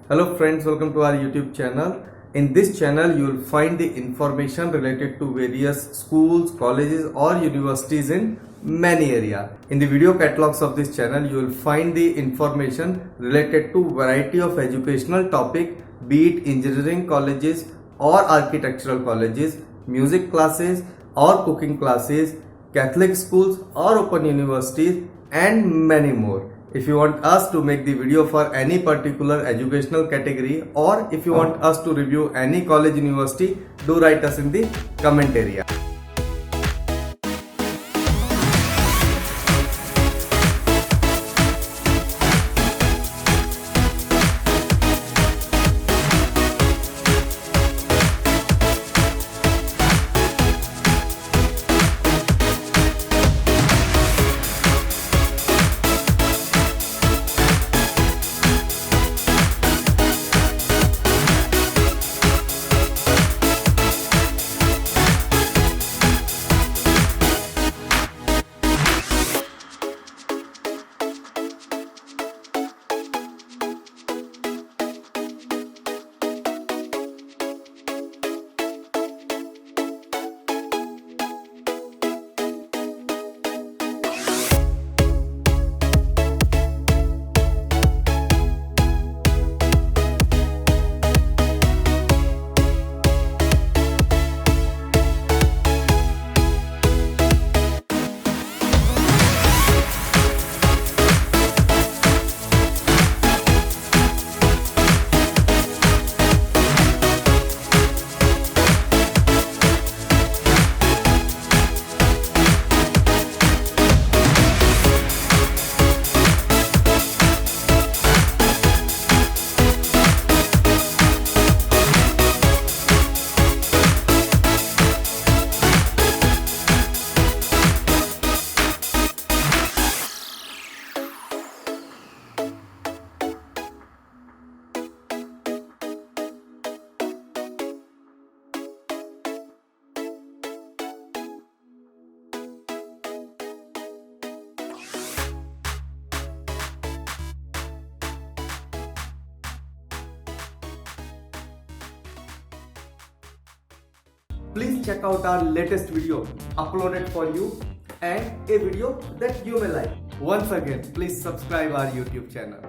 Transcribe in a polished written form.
Hello friends, welcome to our YouTube channel. In this channel you will find the information related to various schools, colleges or universities in many areas. In the video catalogs of this channel you will find the information related to variety of educational topic, be it engineering colleges or architectural colleges, music classes or cooking classes, Catholic schools or open universities and many more. If you want us to make the video for any particular educational category or if you want us to review any college university, do write us in the comment area. Please check out our latest video uploaded for you and a video that you may like. Once again, please subscribe our YouTube channel.